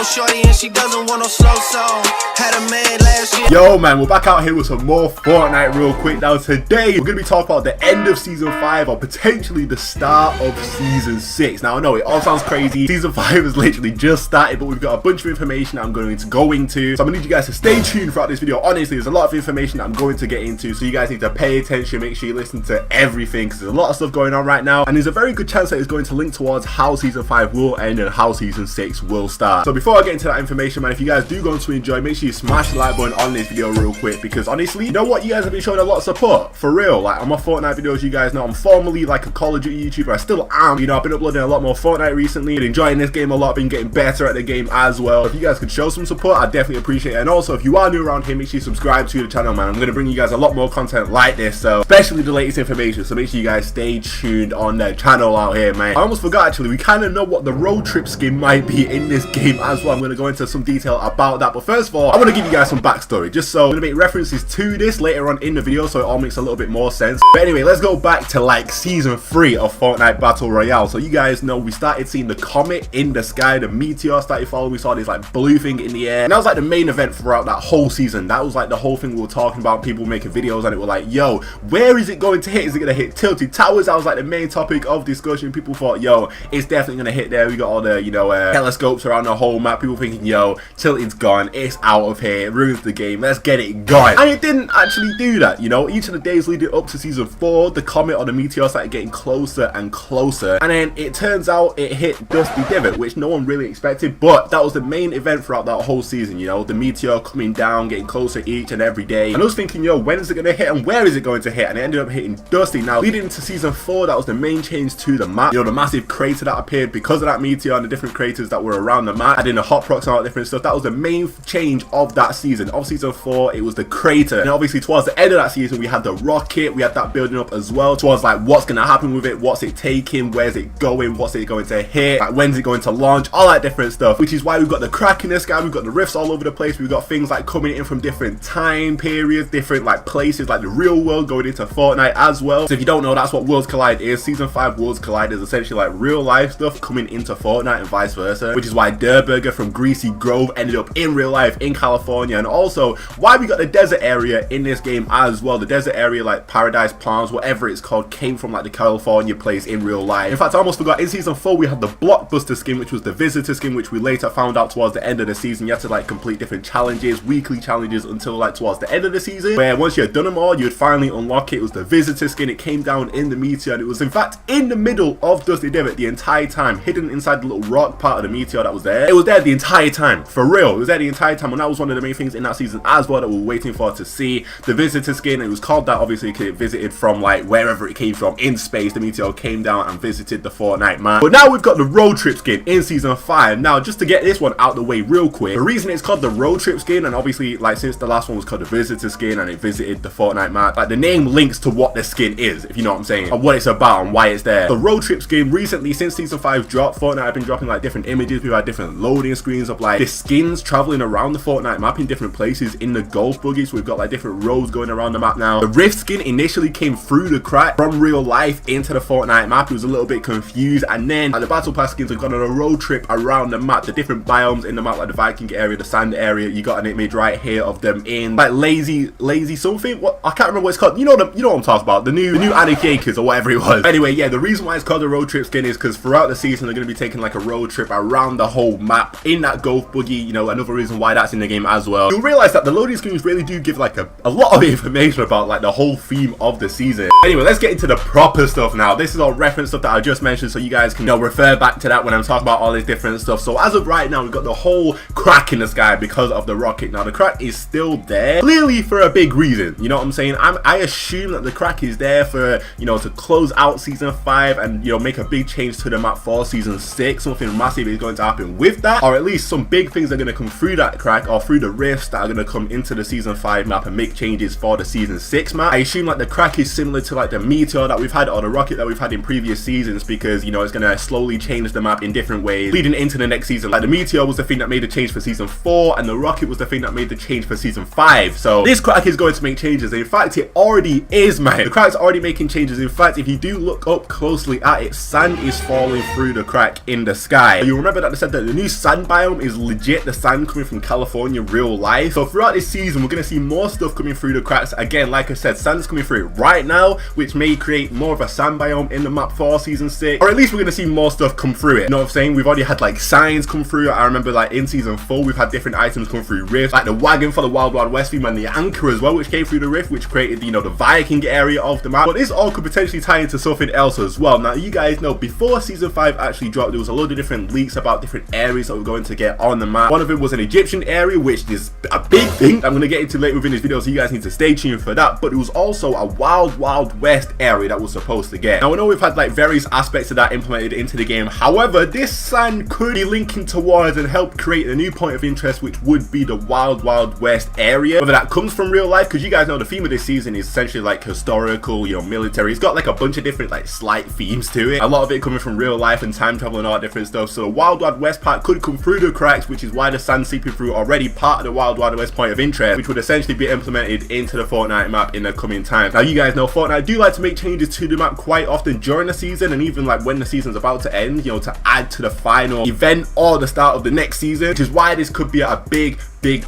no shorty and she doesn't want no slow song. Had a man last year. Yo man, we're back out here with some more Fortnite real quick. Now today, we're going to be talking about the end of Season 5 or potentially the start of Season 6. Now I know it all sounds crazy. Season 5 has literally just started, but we've got a bunch of information I'm going to go into. So I'm going to need you guys to stay tuned throughout this video. Honestly, there's a lot of information that I'm going to get into, so you guys need to pay attention, make sure you listen to everything, because there's a lot of stuff going on right now, and there's a very good chance that it's going to link towards how Season 5 will end and how Season 6 will start. So before I get into that information, man, if you guys do going to enjoy, make sure you smash the like button on this video real quick, because honestly, you know what, you guys have been showing a lot of support, for real. Like on my Fortnite videos, you guys know I'm formerly like a Call of Duty YouTuber. I still am, you know. I've been uploading a lot more Fortnite recently, been enjoying this game a lot, been getting better at the game as well. If you guys could show some support, I'd definitely appreciate it. And also, if you are new around here, make sure you subscribe to the channel, man. I'm going to bring you guys a lot more content like this, so especially the latest information, so make sure you guys stay tuned on the channel out here, man. I almost forgot, actually, we kind of know what the road trip skin might be in this game as well. I'm going to go into some detail about that, but first of all, I want to give you guys some backstory, just so I'm going to make references to this later on in the video, so it all makes a little bit more sense. But anyway, let's go back to like Season 3 of Fortnite Battle Royale. So you guys know we started seeing the comet in the sky, the meteor started falling, we saw this like blue thing in the air, and that was like the main event throughout that whole season. That was like the whole thing we were talking about, people making videos and it were like, yo, where is it going to hit? Is it going to hit Tilted Towers? That was like the main topic of discussion. People thought, yo, it's definitely going to hit there. We got all the, you know, telescopes around the whole map. People thinking, yo, Tilted's gone, it's out of here, it ruins the game, let's get it going. And it didn't actually do that, you know. Each of the days leading up to Season 4, the comet or the meteor started getting closer and closer, and then it turns out it hit Dusty Divot, which no one really expected, but that was the main event throughout that whole season, you know, the meteor coming down, getting closer each and every day. And I was thinking, yo, when is it going to hit and where is it going to hit? And it ended up hitting Dusty. Now leading into Season 4, that was the main change to the map, you know, the massive crater that appeared because of that meteor and the different craters that were around the map, adding the hot rocks and all that different stuff. That was the main change of that season. Of Season 4, it was the crater, and obviously towards the end of that season we had the rocket, we had that building up as well towards like what's going to happen with it, what's it taking, where's it going, what's it going to hit, like when's it going to launch, all that different stuff, which is why we've got the crack in the sky, we've got the rifts all over the place, we've got things like coming in from different time periods, different like places, like the real world going into Fortnite as well. So if you don't know, that's what Worlds Collide is. Season 5 Worlds Collide is essentially like real life stuff coming into Fortnite and vice versa, which is why Durburger from Greasy Grove ended up in real life in California, and also why we got the desert area in this game as well. The desert area, like Paradise Palms, whatever it's called, came from like the California place in real life. In fact, I almost forgot, in Season 4 we had the Blockbuster skin, which was the visitor skin, which we later found out towards the end of the season. You had to like complete different challenges, weekly challenges, until like towards the end of the season, where once you had done them all, you would finally unlock it. It was the visitor skin. It came down in the meteor, and it was in fact in the middle of Dusty Divot the entire time, hidden inside the little rock part of the meteor that was there. It was there the entire time, for real. It was there the entire time, and that was one of the main things in that season as well that we were waiting for to see. The visitor skin, it was called that obviously because it visited from like wherever it came from in space. The meteor came down and visited the Fortnite map. But now we've got the road trip skin in Season 5. Now just to get this one out the way real quick, the reason it's called the road trip skin, and obviously like since the last one was called the visitor skin and it visited the Fortnite map, like the name links to what the skin is, if you know what I'm saying, and what it's about and why it's there. The road trip skin recently, since Season 5 dropped, Fortnite have been dropping like different images. We've had different loading screens of like the skins traveling around the Fortnite map in different places in the golf buggy. So we've got like different roads going around the map now. The Rift skin initially came through the crack from real life into the Fortnite map. It was a little bit confused, and then the battle pass skins have gone on a road trip around the map, the different biomes in the map, like the Viking area, the sand area. You got an image right here of them in like lazy something, what I can't remember what it's called. You know what I'm talking about, the new Anarchy Acres or whatever it was. Anyway, yeah, the reason why it's called the road trip skin is because throughout the season they're going to be taking like a road trip around the whole map in that golf buggy. You know, another reason why that's in the game as well. You'll realize that the loading screens really do give like a lot of information about like the whole theme of the season. Anyway, let's get into the proper stuff now. This is all reference stuff that I just mentioned, so you guys can, you know, refer back to that when I'm talking about all this different stuff. So as of right now, we've got the whole crack in the sky because of the rocket. Now the crack is still there, clearly for a big reason, you know what I'm saying. I assume that the crack is there for, you know, to close out Season 5 and, you know, make a big change to the map for Season 6. Something massive is going to happen with that, or at least some big things are going to come through that crack or through the rifts that are going to come into the Season 5 map and make changes for the Season 6 map. I assume like the crack is similar to like the meteor that we've had or the rocket that we've had in previous seasons, because, you know, it's going to slowly change the map in different ways leading into the next season. Like the meteor was the thing that made the change for Season 4, and the rocket was the thing that made the change for Season 5. So this crack is going to make changes. In fact, it already is, man. The crack's already making changes. In fact, if you do look up closely at it, sand is falling through the crack in the sky. You remember that they said that the new sand sand biome is legit the sand coming from California real life. So throughout this season, we're going to see more stuff coming through the cracks. Again, like I said, sand's coming through it right now, which may create more of a sand biome in the map for season 6, or at least we're going to see more stuff come through it. You know what I'm saying? We've already had like signs come through. I remember like in season 4, we've had different items come through rifts, like the wagon for the Wild Wild West theme and the anchor as well, which came through the rift, which created, you know, the Viking area of the map. But this all could potentially tie into something else as well. Now, you guys know before season 5 actually dropped, there was a load of different leaks about different areas that we're going to get on the map. One of them was an Egyptian area, which is a big thing I'm going to get into later within this video, so you guys need to stay tuned for that. But it was also a Wild Wild West area that was supposed to get. Now, I know we've had like various aspects of that implemented into the game. However, this sand could be linking towards and help create a new point of interest, which would be the Wild Wild West area. Whether that comes from real life, because you guys know the theme of this season is essentially like historical, you know, military. It's got like a bunch of different like slight themes to it. A lot of it coming from real life and time travel and all that different stuff. So the Wild Wild West part could come through the cracks, which is why the sand seeping through already part of the Wild Wild West point of interest, which would essentially be implemented into the Fortnite map in the coming time. Now, you guys know Fortnite do like to make changes to the map quite often during the season, and even like when the season's about to end, you know, to add to the final event or the start of the next season, which is why this could be a big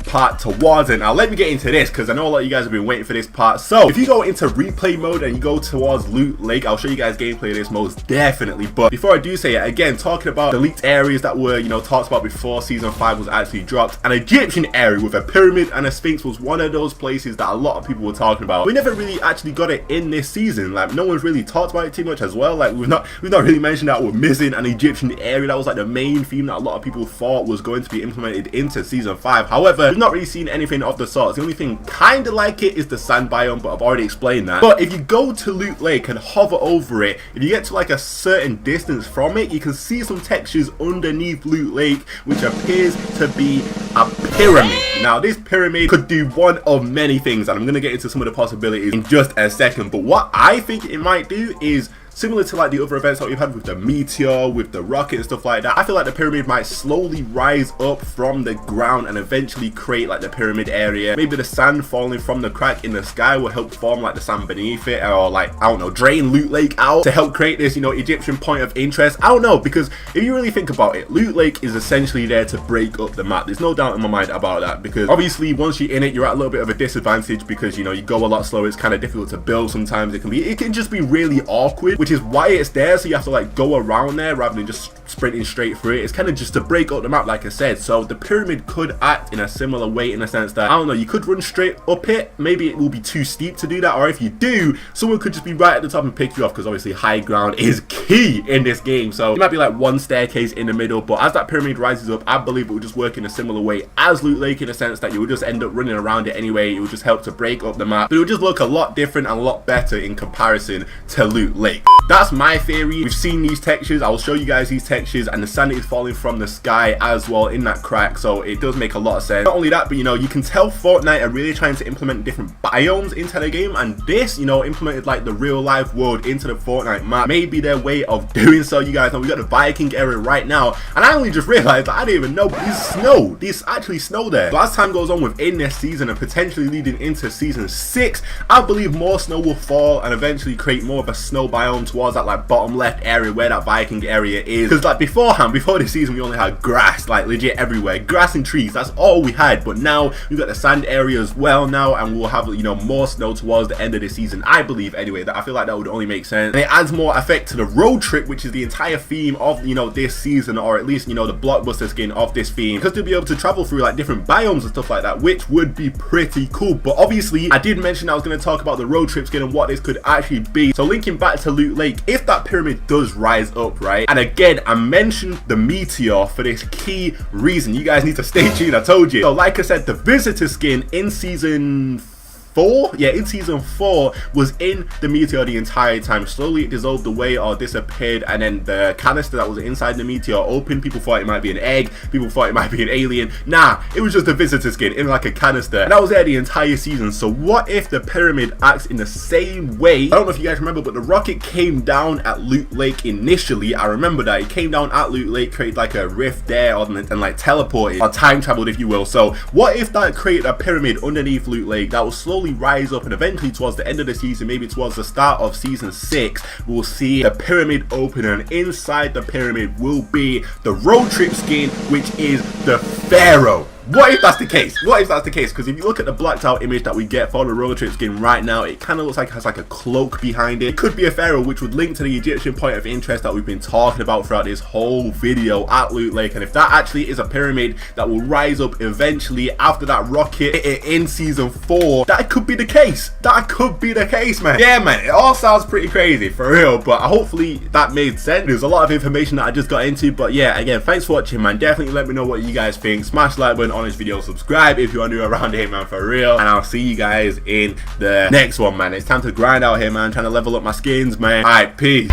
part towards it. Now let me get into this, because I know a lot of you guys have been waiting for this part. So if you go into replay mode and you go towards Loot Lake, I'll show you guys gameplay of this most definitely. But before I do say it, again, talking about the leaked areas that were, you know, talked about before season 5 was actually dropped, an Egyptian area with a pyramid and a sphinx was one of those places that a lot of people were talking about. We never really actually got it in this season. Like, no one's really talked about it too much as well. Like, we've not really mentioned that we're missing an Egyptian area. That was like the main theme that a lot of people thought was going to be implemented into season 5. However, we've not really seen anything of the sort. The only thing kind of like it is the sand biome, but I've already explained that. But if you go to Loot Lake and hover over it, if you get to like a certain distance from it, you can see some textures underneath Loot Lake, which appears to be a pyramid. Now, this pyramid could do one of many things, and I'm going to get into some of the possibilities in just a second. But what I think it might do is similar to like the other events that we've had with the meteor, with the rocket and stuff like that. I feel like the pyramid might slowly rise up from the ground and eventually create like the pyramid area. Maybe the sand falling from the crack in the sky will help form like the sand beneath it, or like, I don't know, drain Loot Lake out to help create this, you know, Egyptian point of interest. I don't know, because if you really think about it, Loot Lake is essentially there to break up the map. There's no doubt in my mind about that, because obviously once you're in it, you're at a little bit of a disadvantage, because, you know, you go a lot slower. It's kind of difficult to build sometimes. It can just be really awkward, which is why it's there. So you have to like go around there rather than just sprinting straight through it. It's kind of just to break up the map, like I said. So the pyramid could act in a similar way, in a sense that, I don't know, you could run straight up it. Maybe it will be too steep to do that, or if you do, someone could just be right at the top and pick you off, because obviously high ground is key in this game. So it might be like one staircase in the middle, but as that pyramid rises up, I believe it will just work in a similar way as Loot Lake, in a sense that you will just end up running around it anyway. It will just help to break up the map, but it will just look a lot different and a lot better in comparison to Loot Lake. That's my theory. We've seen these textures. I'll show you guys these textures, and the sand is falling from the sky as well in that crack, so it does make a lot of sense. Not only that, but you know, you can tell Fortnite are really trying to implement different biomes into the game, and this, you know, implemented like the real life world into the Fortnite map may be their way of doing so. You guys know we got the Viking area right now, and I only just realized that I didn't even know there's snow. There's actually snow there. So as time goes on within this season and potentially leading into season 6, I believe more snow will fall and eventually create more of a snow biome towards that like bottom left area where that Viking area is. Because like before this season, we only had grass, like legit everywhere, grass and trees. That's all we had. But now we've got the sand area as well now, and we'll have, you know, more snow towards the end of the season, I believe anyway. That I feel like that would only make sense, and it adds more effect to the road trip, which is the entire theme of, you know, this season, or at least, you know, the blockbuster skin of this theme, because they'll be able to travel through like different biomes and stuff like that, which would be pretty cool. But obviously I did mention I was going to talk about the road trip skin and what this could actually be. So linking back to Loot Lake, if that pyramid does rise up, right, and again I mentioned the meteor for this key reason, you guys need to stay tuned. I told you. So like I said, the visitor skin in season 4, yeah, in season 4 was in the meteor the entire time. Slowly it dissolved away or disappeared, and then the canister that was inside the meteor opened. People thought it might be an egg, people thought it might be an alien. Nah, it was just a visitor skin in like a canister, and that was there the entire season. So what if the pyramid acts in the same way? I don't know if you guys remember, but the rocket came down at Loot Lake initially. I remember that it came down at Loot Lake, created like a rift there, and like teleported or time traveled, if you will. So what if that created a pyramid underneath Loot Lake that was slowly slowly rise up, and eventually towards the end of the season, maybe towards the start of season 6, we'll see the pyramid open, and inside the pyramid will be the road trip skin, which is the Pharaoh. What if that's the case? What if that's the case? Because if you look at the blacked out image that we get for the road trip skin right now, it kind of looks like it has like a cloak behind it. It could be a pharaoh, which would link to the Egyptian point of interest that we've been talking about throughout this whole video at Loot Lake. And if that actually is a pyramid that will rise up eventually after that rocket in season 4, that could be the case. That could be the case, man. Yeah, man, it all sounds pretty crazy for real, but hopefully that made sense. There's a lot of information that I just got into, but yeah, again, thanks for watching, man. Definitely let me know what you guys think. Smash the like button on this video, subscribe if you are new around here, man, for real, and I'll see you guys in the next one, man. It's time to grind out here, man, trying to level up my skins, man. Alright, peace.